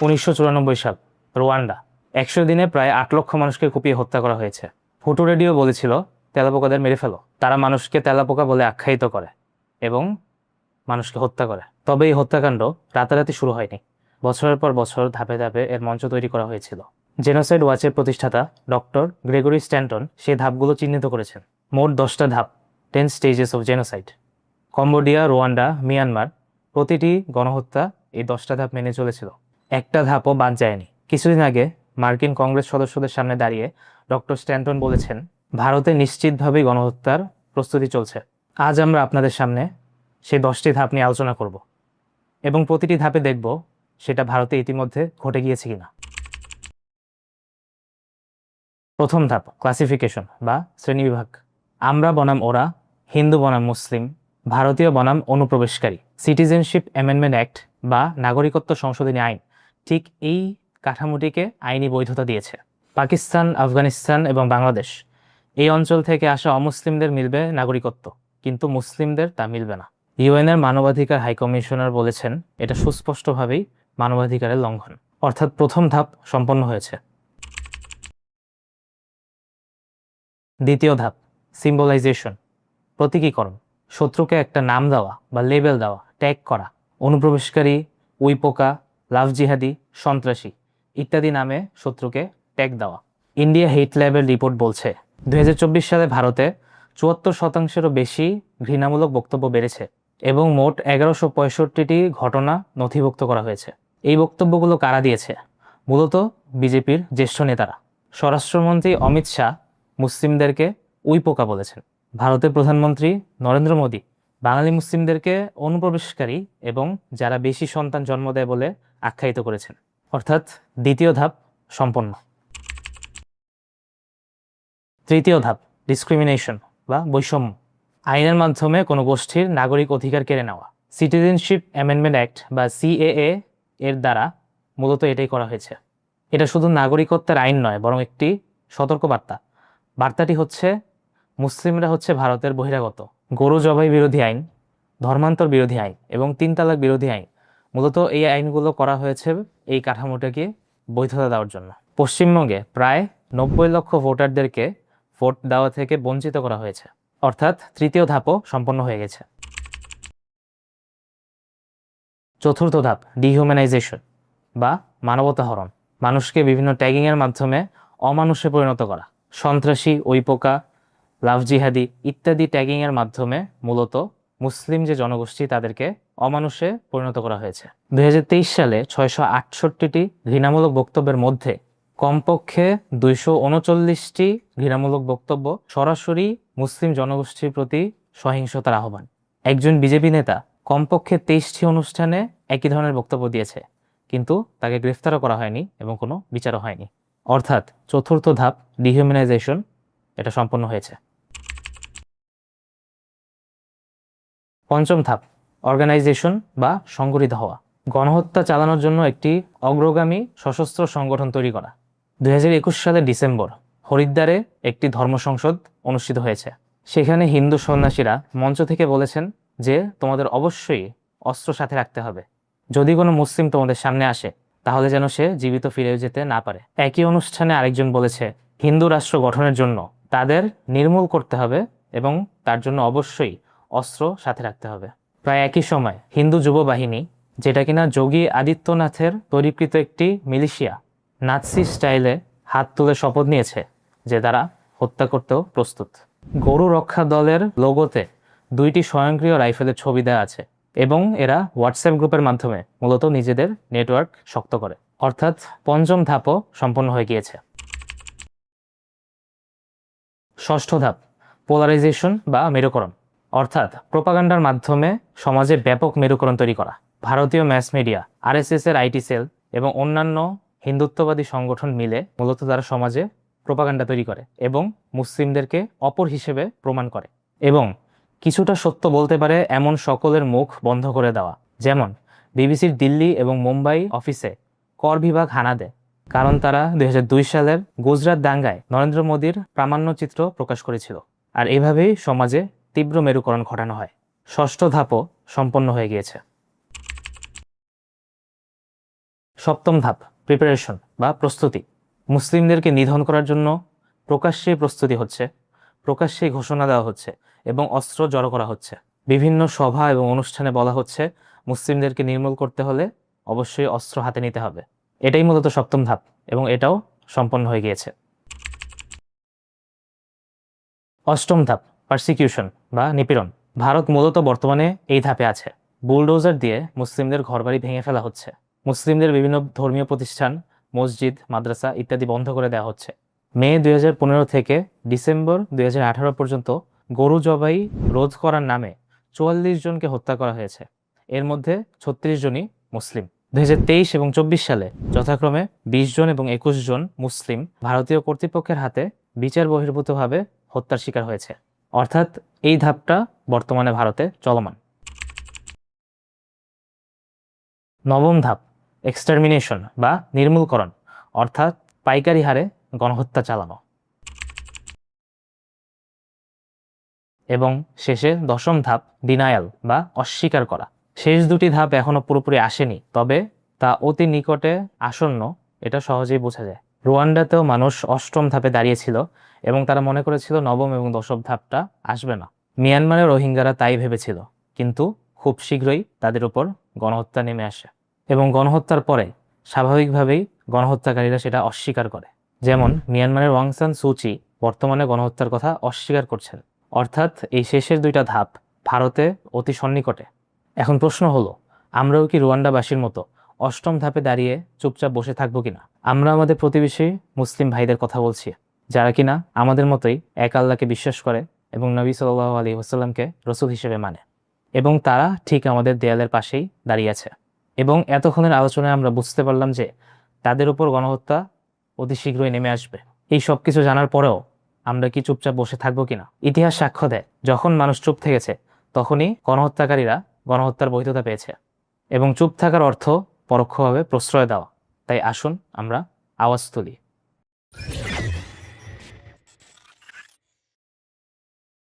1994 সাল, রোয়ান্ডা। 100 দিনে প্রায় 8 লক্ষ মানুষকে কুপিয়ে হত্যা করা হয়েছে। ভুটু রেডিও বলেছিল তেলাপোকাদের মেরে ফেলো। তারা মানুষকে তেলাপোকা বলে আখ্যায়িত করে এবং মানুষকে হত্যা করে। তবে এই হত্যাকাণ্ড রাতারাতি শুরু হয়নি। বছরের পর বছর ধাপে ধাপে এর মঞ্চ তৈরি করা হয়েছিল। জেনোসাইড ওয়াচের প্রতিষ্ঠাতা ডক্টর গ্রেগরি স্ট্যান্টন সেই ধাপগুলো চিহ্নিত করেছেন। মোট 10টা ধাপ, 10 stages of genocide. Cambodia, Rwanda, Myanmar, প্রতিটি গণহত্যা এই 10টা ধাপ মেনে চলেছিল। একটা ধাপও বাদ যায়নি। কিছুদিন আগে মার্কিন কংগ্রেস সদস্যদের সামনে দাঁড়িয়ে ডক্টর স্ট্যান্টন বলেছেন, ভারতে নিশ্চিতভাবেই গণহত্যার প্রস্তুতি চলছে। আজ আমরা আপনাদের সামনে সেই 10টি ধাপ নিয়ে আলোচনা করব এবং প্রতিটি ধাপে দেখব সেটা ভারতে ইতিমধ্যে ঘটে গিয়েছে কিনা। প্রথম ধাপ, ক্লাসিফিকেশন বা শ্রেণীবিভাগ। আমরা বনাম ওরা, হিন্দু বনাম মুসলিম, ভারতীয় বনাম অনুপ্রবেশকারী। সিটিজেনশিপ অ্যামেন্ডমেন্ট অ্যাক্ট বা নাগরিকত্ব সংশোধনী আইন ঠিক এই কাঠামোটিকে আইনি বৈধতা দিয়েছে। পাকিস্তান, আফগানিস্তান এবং বাংলাদেশ, এই অঞ্চল থেকে আসা অমুসলিমদের মিলবে নাগরিকত্ব, কিন্তু মুসলিমদের তা মিলবে না। ইউএনের মানবাধিকার হাইকমিশনার বলেছেন এটা সুস্পষ্টভাবেই মানবাধিকারের লঙ্ঘন। অর্থাৎ প্রথম ধাপ সম্পন্ন হয়েছে। দ্বিতীয় ধাপ, সিম্বলাইজেশন, প্রতীকীকরণ। শত্রুকে একটা নাম দেওয়া বা লেবেল দেওয়া, ট্যাগ করা। অনুপ্রবেশকারী, উইপোকা, লাভ জিহাদি, সন্ত্রাসী ইত্যাদি নামে শত্রুকে ট্যাগ দেওয়া। ইন্ডিয়া হেট ল্যাবের রিপোর্ট বলছে 2024 সালে ভারতে 74%-এরও বেশি ঘৃণামূলক বক্তব্য বেড়েছে এবং মোট 1165টি ঘটনা নথিভুক্ত করা হয়েছে। এই বক্তব্যগুলো কারা দিয়েছে? মূলত বিজেপির জ্যেষ্ঠ নেতারা। স্বরাষ্ট্রমন্ত্রী অমিত শাহ মুসলিমদেরকে উইপোকা বলেছেন। ভারতের প্রধানমন্ত্রী নরেন্দ্র মোদী বাঙালি মুসলিমদেরকে অনুপ্রবেশকারী এবং যারা বেশি সন্তান জন্ম দেয় বলে আখ্যায়িত করেছেন। অর্থাৎ দ্বিতীয় ধাপ সম্পন্ন। তৃতীয় ধাপ, ডিসক্রিমিনেশন বা বৈষম্য। আইনের মাধ্যমে কোনো গোষ্ঠীর নাগরিক অধিকার কেড়ে নেওয়া। সিটিজেনশিপ অ্যামেন্ডমেন্ট অ্যাক্ট বা সিএএ এর দ্বারা মূলত এটাই করা হয়েছে। এটা শুধু নাগরিকত্বের আইন নয়, বরং একটি সতর্কবার্তা। বার্তাটি হচ্ছে মুসলিমরা হচ্ছে ভারতের বহিরাগত। গরু জবাই বিরোধী আইন, ধর্মান্তর বিরোধী আইন এবং 3 তালাক বিরোধী আইন, মূলত এই আইনগুলো করা হয়েছে এই কাঠামোটাকে বৈধতা দেওয়ার জন্য। পশ্চিমবঙ্গে প্রায় 90 লক্ষ ভোটারদেরকে ভোট দেওয়া থেকে বঞ্চিত করা হয়েছে। অর্থাৎ তৃতীয় ধাপও সম্পন্ন হয়ে গেছে। চতুর্থ ধাপ, ডিহিউম্যানাইজেশন বা মানবতাহরণ। মানুষকে বিভিন্ন ট্যাগিংয়ের মাধ্যমে অমানুষে পরিণত করা। সন্ত্রাসী, উইপোকা, লাভ জিহাদি ইত্যাদি ট্যাগিংয়ের মাধ্যমে মূলত মুসলিম যে জনগোষ্ঠী তাদেরকে অমানুষে পরিণত করা হয়েছে। 2023 সালে 668টি ঘৃণামূলক বক্তব্যের মধ্যে কমপক্ষে 239টি ঘৃণামূলক বক্তব্য সরাসরি মুসলিম জনগোষ্ঠীর প্রতি সহিংসতার আহ্বান। একজন বিজেপি নেতা কমপক্ষে 23টি অনুষ্ঠানে একই ধরনের বক্তব্য দিয়েছে, কিন্তু তাকে গ্রেফতারও করা হয়নি এবং কোনো বিচারও হয়নি। অর্থাৎ চতুর্থ ধাপ, ডিহিউম্যানাইজেশন, এটা সম্পন্ন হয়েছে। পঞ্চম ধাপ, অর্গানাইজেশন বা সংগঠিত হওয়া। গণহত্যা চালানোর জন্য একটি অগ্রগামী সশস্ত্র সংগঠন তৈরি করা। 2021 সালের ডিসেম্বর হরিদ্বারে একটি ধর্ম সংসদ অনুষ্ঠিত হয়েছে। সেখানে হিন্দু সন্ন্যাসীরা মঞ্চ থেকে বলেছেন যে তোমাদের অবশ্যই অস্ত্র সাথে রাখতে হবে। যদি কোনো মুসলিম তোমাদের সামনে আসে তাহলে যেন সে জীবিত ফিরে যেতে না পারে। একই অনুষ্ঠানে আরেকজন বলেছে হিন্দু রাষ্ট্র গঠনের জন্য তাদের নির্মূল করতে হবে এবং তার জন্য অবশ্যই অস্ত্র সাথে রাখতে হবে। প্রায় একই সময় হিন্দু যুব বাহিনী, যেটা কিনা যোগী আদিত্যনাথের তৈরিকৃত একটি মিলিশিয়া, নাৎসি স্টাইলে হাত তুলে শপথ নিয়েছে যে তারা হত্যা করতেও প্রস্তুত। গরু রক্ষা দলের লোগোতে 2টি স্বয়ংক্রিয় রাইফেলের ছবি দেওয়া আছে এবং এরা হোয়াটসঅ্যাপ গ্রুপের মাধ্যমে মূলত নিজেদের নেটওয়ার্ক শক্ত করে। অর্থাৎ পঞ্চম ধাপও সম্পন্ন হয়ে গিয়েছে। ষষ্ঠ ধাপ, পোলারাইজেশন বা মেরুকরণ। অর্থাৎ প্রোপাগান্ডার মাধ্যমে সমাজে ব্যাপক মেরুকরণ তৈরি করা। ভারতীয় ম্যাস মিডিয়া, আরএসএস এর আইটি সেল এবং অন্যান্য হিন্দুত্ববাদী সংগঠন মিলে মূলত তারা সমাজে প্রোপাগান্ডা তৈরি করে এবং মুসলিমদেরকে অপর হিসেবে প্রমাণ করে এবং কিছুটা সত্য বলতে পারে এমন সকলের মুখ বন্ধ করে দেওয়া। যেমন বিবিসির দিল্লি এবং মুম্বাই অফিসে কর বিভাগ হানা দেয়, কারণ তারা 2002 সালের গুজরাট দাঙ্গায় নরেন্দ্র মোদীর প্রামাণ্যচিত্র প্রকাশ করেছিল। আর এভাবেই সমাজে তীব্র মেরুকরণ ঘটানো হয়। ষষ্ঠ ধাপও সম্পন্ন হয়ে গিয়েছে। সপ্তম ধাপ প্রিপারেশন বা প্রস্তুতি। মুসলিমদেরকে নিধন করার জন্য প্রকাশ্যে প্রস্তুতি হচ্ছে, প্রকাশ্যে ঘোষণা দেওয়া হচ্ছে এবং অস্ত্র জড়ো করা হচ্ছে। বিভিন্ন সভা এবং অনুষ্ঠানে বলা হচ্ছে মুসলিমদেরকে নির্মূল করতে হলে অবশ্যই অস্ত্র হাতে নিতে হবে। এটাই মূলত সপ্তম ধাপ এবং এটাও সম্পন্ন হয়ে গিয়েছে। অষ্টম ধাপ পারসিকিউশন বা নিপীড়ন। ভারত মূলত বর্তমানে এই ধাপে আছে। বুলডোজার দিয়ে মুসলিমদের ঘরবাড়ি ভেঙে ফেলা হচ্ছে। মুসলিমদের বিভিন্ন ধর্মীয় প্রতিষ্ঠান, মসজিদ, মাদ্রাসা ইত্যাদি বন্ধ করে দেওয়া হচ্ছে। মে 2015 থেকে ডিসেম্বর 2018 পর্যন্ত গরু জবাই রোধ করার নামে 44 জনকে হত্যা করা হয়েছে। এর মধ্যে 36 জনই মুসলিম। 2023 এবং 24 সালে যথাক্রমে 20 জন এবং 21 জন মুসলিম ভারতীয় কর্তৃপক্ষের হাতে বিচার বহির্ভূতভাবে হত্যার শিকার হয়েছে। অর্থাৎ এই ধাপটা বর্তমানে ভারতে চলমান। নবম ধাপ এক্সটারমিনেশন বা নির্মূলকরণ, অর্থাৎ পাইকারি হারে গণহত্যা চালানো। এবং শেষে দশম ধাপ ডিনায়াল বা অস্বীকার করা। শেষ দুটি ধাপ এখনো পুরোপুরি আসেনি, তবে তা অতি নিকটে আসন্ন, এটা সহজেই বোঝা যায়। রুয়ান্ডাতেও মানুষ অষ্টম ধাপে দাঁড়িয়েছিল এবং তারা মনে করেছিল নবম এবং দশম ধাপটা আসবে না। মিয়ানমারের রোহিঙ্গারা তাই ভেবেছিল, কিন্তু খুব শীঘ্রই তাদের উপর গণহত্যা নেমে আসে এবং গণহত্যার পরে স্বাভাবিকভাবেই গণহত্যাকারীরা সেটা অস্বীকার করে। যেমন মিয়ানমারের অং সান সু চি বর্তমানে গণহত্যার কথা অস্বীকার করছেন। অর্থাৎ এই শেষের দুইটা ধাপ ভারতে অতি সন্নিকটে। এখন প্রশ্ন হলো, আমরাও কি রুয়ান্ডাবাসীর মতো অষ্টম ধাপে দাঁড়িয়ে চুপচাপ বসে থাকবো কিনা? আমরা আমাদের প্রতিবেশী মুসলিম ভাইদের কথা বলছি, যারা কিনা আমাদের মতোই এক আল্লাহকে বিশ্বাস করে এবং নবী সাল্লাল্লাহু আলাইহি ওয়াসাল্লামকে রসুল হিসেবে মানে, এবং তারা ঠিক আমাদের দেয়ালের পাশেই দাঁড়িয়ে আছে। এবং এতক্ষণের আলোচনায় আমরা বুঝতে পারলাম যে তাদের উপর গণহত্যা অতি শীঘ্রই নেমে আসবে। এই সব কিছু জানার পরেও আমরা কি চুপচাপ বসে থাকবো কিনা? ইতিহাস সাক্ষ্য দেয়, যখন মানুষ চুপ থেকেছে তখনই গণহত্যাকারীরা গণহত্যার বৈধতা পেয়েছে। এবং চুপ থাকার অর্থ পরোক্ষভাবে প্রশ্রয় দেওয়া। তাই আসুন আমরা আওয়াজ তুলি।